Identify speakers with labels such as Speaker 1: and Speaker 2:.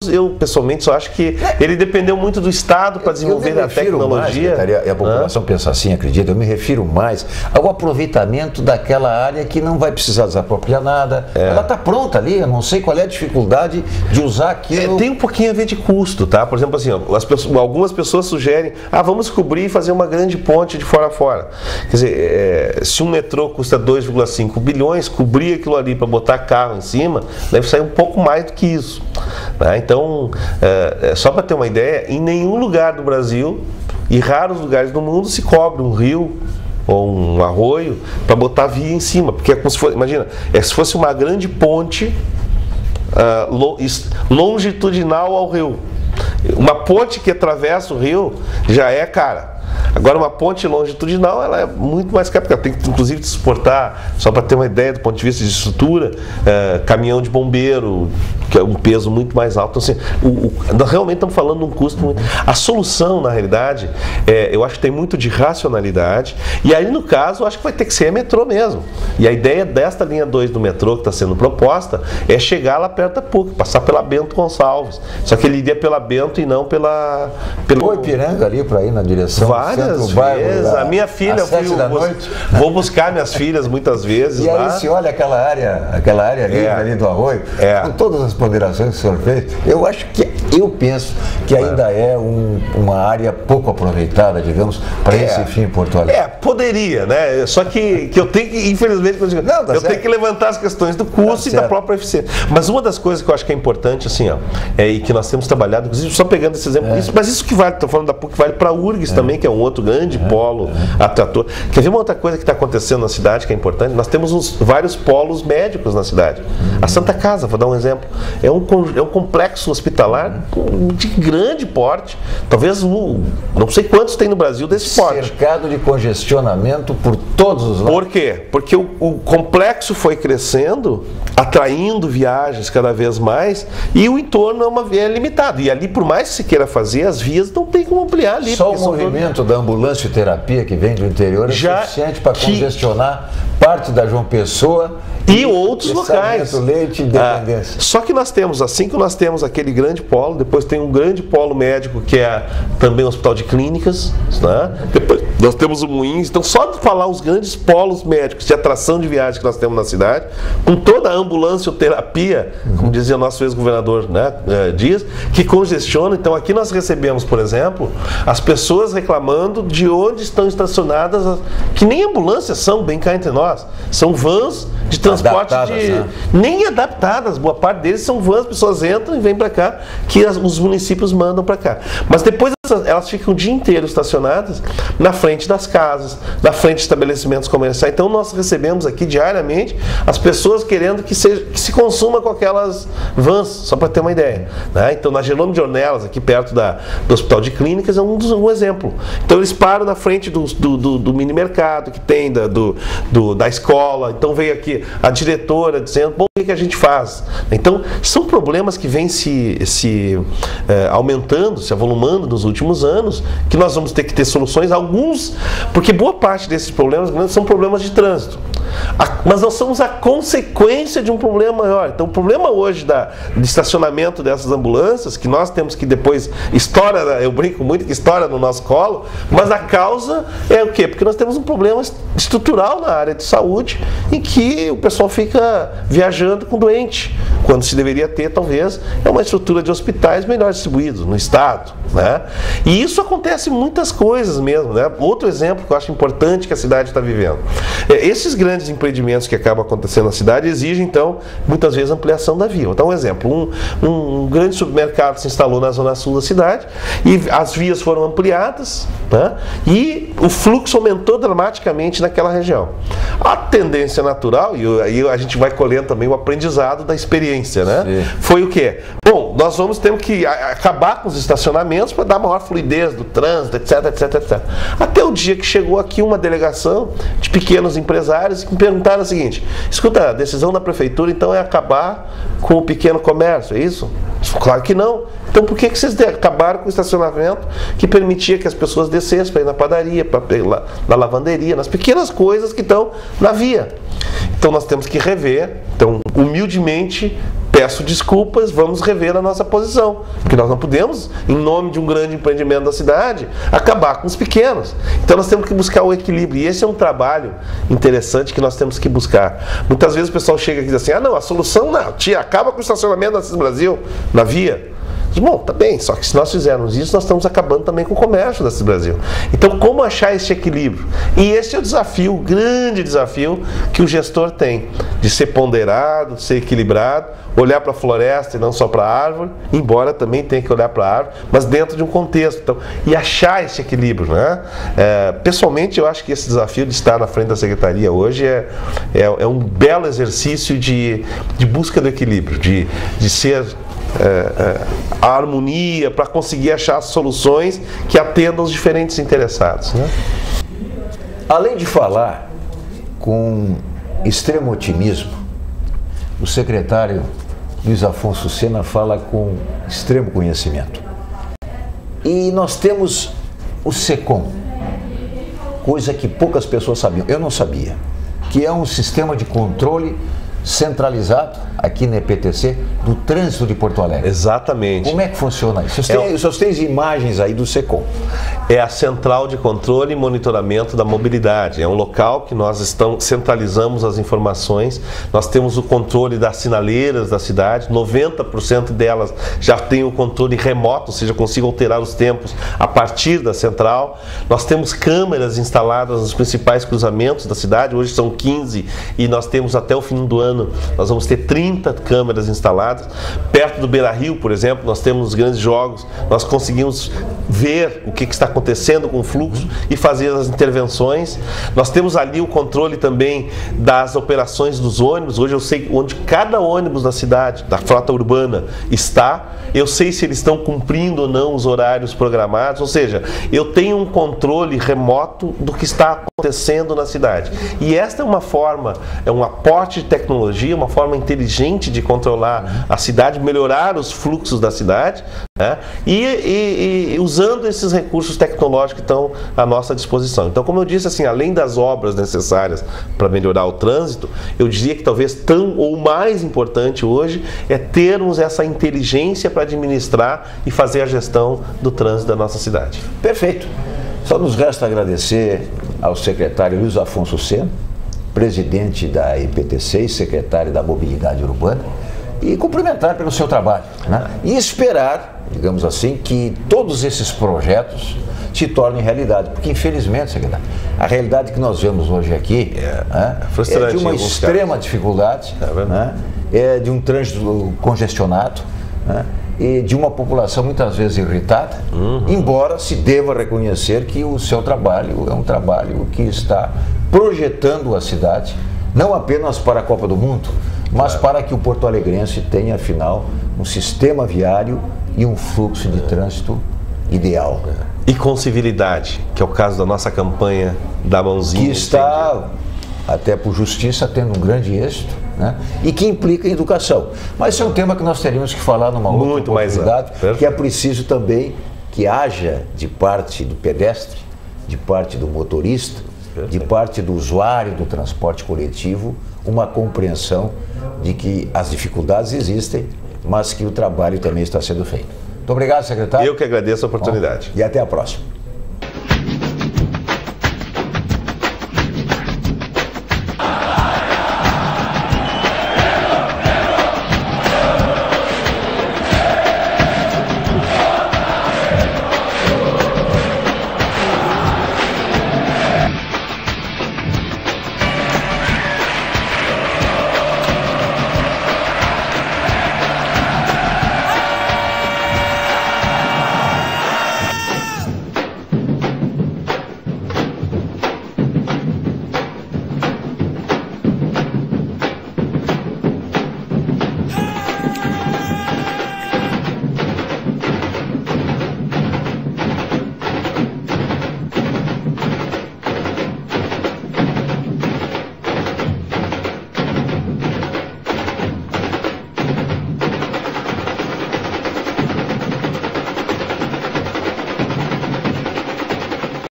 Speaker 1: Eu, pessoalmente, só acho que ele dependeu muito do Estado para desenvolver a tecnologia.
Speaker 2: Mais, e a população pensa assim, acredita, eu me refiro mais ao aproveitamento daquela área que não vai precisar desapropriar nada. Ela está pronta ali, eu não sei qual é a dificuldade de usar aquilo.
Speaker 1: Tem um pouquinho a ver de custo, tá? Por exemplo, assim, algumas pessoas sugerem, vamos cobrir e fazer uma grande ponte de fora a fora. Quer dizer, se um metrô custa 2,5 bilhões, cobrir aquilo ali para botar carro em cima, deve sair um pouco mais do que isso. Né? Então, só para ter uma ideia, em nenhum lugar do Brasil e raros lugares do mundo se cobre um rio ou um arroio para botar via em cima, porque é como se fosse, imagina, se fosse uma grande ponte longitudinal ao rio. Uma ponte que atravessa o rio já é cara. Agora, uma ponte longitudinal, ela é muito mais cara, porque ela tem que, inclusive, suportar, só para ter uma ideia do ponto de vista de estrutura, caminhão de bombeiro, que é um peso muito mais alto. Então, assim, nós realmente estamos falando de um custo muito... A solução, na realidade, eu acho que tem muito de racionalidade, e aí, no caso, eu acho que vai ter que ser a metrô mesmo. E a ideia desta linha 2 do metrô que está sendo proposta é chegar lá perto da PUC, passar pela Bento Gonçalves. Só que ele iria pela Bento e não pelo
Speaker 2: Ipiranga ali para ir na direção.
Speaker 1: Várias vezes. A minha filha, vou buscar minhas filhas muitas vezes.
Speaker 2: E aí se olha aquela área ali do arroio, com todas as ponderações que o senhor fez, eu penso que ainda é uma área pouco aproveitada, digamos, para esse fim portuário.
Speaker 1: Poderia, né? Só que eu tenho que, infelizmente, eu tenho que levantar as questões do custo e da própria eficiência. Mas uma das coisas que eu acho que é importante, assim, e que nós temos trabalhado, inclusive, só pegando esse exemplo, mas isso que vale, estou falando da PUC, vale para a URGS também, que é um outro grande polo atrator. Quer ver uma outra coisa que está acontecendo na cidade que é importante? Nós temos vários polos médicos na cidade. A Santa Casa, vou dar um exemplo, é um complexo hospitalar de grande porte, talvez não sei quantos tem no Brasil desse porte.
Speaker 2: Cercado de congestionamento por todos os lados.
Speaker 1: Por quê? Porque o complexo foi crescendo, atraindo viagens cada vez mais, e o entorno é limitado. E ali, por mais que se queira fazer, as vias não tem como ampliar ali.
Speaker 2: Só o movimento da ambulância terapia que vem do interior é suficiente para congestionar parte da João Pessoa
Speaker 1: e outros locais.
Speaker 2: Leite e Independência.
Speaker 1: Só que nós temos, assim que nós temos aquele grande polo, depois tem um grande polo médico que é também um hospital de clínicas, né? Depois nós temos o Moinhos. Então, só de falar os grandes polos médicos de atração de viagem que nós temos na cidade, com toda a ambulância terapia, como dizia nosso ex-governador, né, Dias, que congestiona. Então, aqui nós recebemos, por exemplo, as pessoas reclamando de onde estão estacionadas, que nem ambulâncias são, bem cá entre nós, são vans de transporte nem adaptadas, boa parte deles são vans, as pessoas entram e vêm para cá, que os municípios mandam para cá. Mas depois elas ficam o dia inteiro estacionadas na frente das casas, na frente de estabelecimentos comerciais. Então nós recebemos aqui diariamente as pessoas querendo que se consuma com aquelas vans, só para ter uma ideia, né? Então na Jerônimo de Ornelas, aqui perto do Hospital de Clínicas, é um exemplo. Então eles param na frente do mini mercado que tem, da escola. Então veio aqui a diretora dizendo, bom, o que a gente faz? Então são problemas que vêm se aumentando, se avolumando nos últimos anos, que nós vamos ter que ter soluções, alguns, porque boa parte desses problemas são problemas de trânsito. Mas nós somos a consequência de um problema maior. Então o problema hoje de estacionamento dessas ambulâncias, que nós temos que depois estoura, eu brinco muito que estoura no nosso colo, mas a causa é o quê? Porque nós temos um problema estrutural na área de saúde, em que o pessoal fica viajando com doente, quando se deveria ter, talvez, uma estrutura de hospitais melhor distribuídos no estado, né? E isso acontece em muitas coisas mesmo, né? Outro exemplo que eu acho importante que a cidade está vivendo. Esses grandes empreendimentos que acabam acontecendo na cidade exigem, então, muitas vezes ampliação da via. Vou dar um exemplo. Um grande supermercado se instalou na zona sul da cidade e as vias foram ampliadas, né? E o fluxo aumentou dramaticamente naquela região. A tendência natural, e aí a gente vai colhendo também o aprendizado da experiência, né? Sim. Foi o quê? Bom, nós vamos ter que acabar com os estacionamentos para dar maior fluidez do trânsito, etc, etc, etc. Até o dia que chegou aqui uma delegação de pequenos empresários que me perguntaram o seguinte: escuta, a decisão da prefeitura então é acabar com o pequeno comércio, é isso? Claro que não. Então por que vocês acabaram com o estacionamento que permitia que as pessoas descessem para ir na padaria, para ir na lavanderia, nas pequenas coisas que estão na via? Então nós temos que rever. Então, humildemente, peço desculpas, vamos rever a nossa posição, porque nós não podemos, em nome de um grande empreendimento da cidade, acabar com os pequenos. Então nós temos que buscar o equilíbrio, e esse é um trabalho interessante que nós temos que buscar. Muitas vezes o pessoal chega aqui e diz assim, ah não, a solução não, tia, acaba com o estacionamento da Assis Brasil, na via. Bom, tá bem, só que se nós fizermos isso, nós estamos acabando também com o comércio da Assis Brasil. Então, como achar esse equilíbrio? E esse é o desafio, o grande desafio que o gestor tem, de ser ponderado, de ser equilibrado, olhar para a floresta e não só para a árvore, embora também tenha que olhar para a árvore, mas dentro de um contexto. Então, e achar esse equilíbrio, né? Pessoalmente, eu acho que esse desafio de estar na frente da Secretaria hoje é um belo exercício de busca do equilíbrio, de ser a harmonia, para conseguir achar soluções que atendam os diferentes interessados, né?
Speaker 2: Além de falar com extremo otimismo, o secretário Luiz Afonso Sena fala com extremo conhecimento. E nós temos o SECOM, coisa que poucas pessoas sabiam, eu não sabia, que é um sistema de controle centralizado aqui na EPTC do trânsito de Porto Alegre.
Speaker 1: Exatamente.
Speaker 2: Como é que funciona isso? Vocês têm imagens aí do SECOM.
Speaker 1: É a central de controle e monitoramento da mobilidade. É um local que nós centralizamos as informações. Nós temos o controle das sinaleiras da cidade. 90% delas já tem o controle remoto, ou seja, consigo alterar os tempos a partir da central. Nós temos câmeras instaladas nos principais cruzamentos da cidade. Hoje são 15 e nós temos até o fim do ano, nós vamos ter 30 câmeras instaladas. Perto do Beira-Rio, por exemplo, nós temos os grandes jogos, nós conseguimos ver o que está acontecendo com o fluxo e fazer as intervenções. Nós temos ali o controle também das operações dos ônibus. Hoje eu sei onde cada ônibus da cidade, da frota urbana, está. Eu sei se eles estão cumprindo ou não os horários programados, ou seja, eu tenho um controle remoto do que está acontecendo na cidade. E esta é uma forma, é um aporte de tecnologia, uma forma inteligente de controlar a cidade, melhorar os fluxos da cidade, né? E usando esses recursos tecnológicos que estão à nossa disposição. Então, como eu disse, assim, além das obras necessárias para melhorar o trânsito, eu diria que talvez tão ou mais importante hoje é termos essa inteligência para administrar e fazer a gestão do trânsito da nossa cidade.
Speaker 2: Perfeito. Só nos resta agradecer ao secretário Luiz Afonso Sena, presidente da EPTC e secretário da Mobilidade Urbana, e cumprimentar pelo seu trabalho, né? E esperar, digamos assim, que todos esses projetos se tornem realidade, porque infelizmente, secretário, a realidade que nós vemos hoje aqui é de uma extrema dificuldade, né? É de um trânsito congestionado, né? E de uma população muitas vezes irritada, embora se deva reconhecer que o seu trabalho é um trabalho que está projetando a cidade, não apenas para a Copa do Mundo, mas para que o porto-alegrense tenha, afinal, um sistema viário e um fluxo de trânsito ideal.
Speaker 1: E com civilidade, que é o caso da nossa campanha da mãozinha.
Speaker 2: Que está, até por justiça, tendo um grande êxito, né? E que implica em educação. Mas esse é um tema que nós teríamos que falar numa outra oportunidade, que é preciso também que haja de parte do pedestre, de parte do motorista, de parte do usuário do transporte coletivo, uma compreensão de que as dificuldades existem, mas que o trabalho também está sendo feito. Muito obrigado, secretário.
Speaker 1: Eu que agradeço a oportunidade.
Speaker 2: E até a próxima.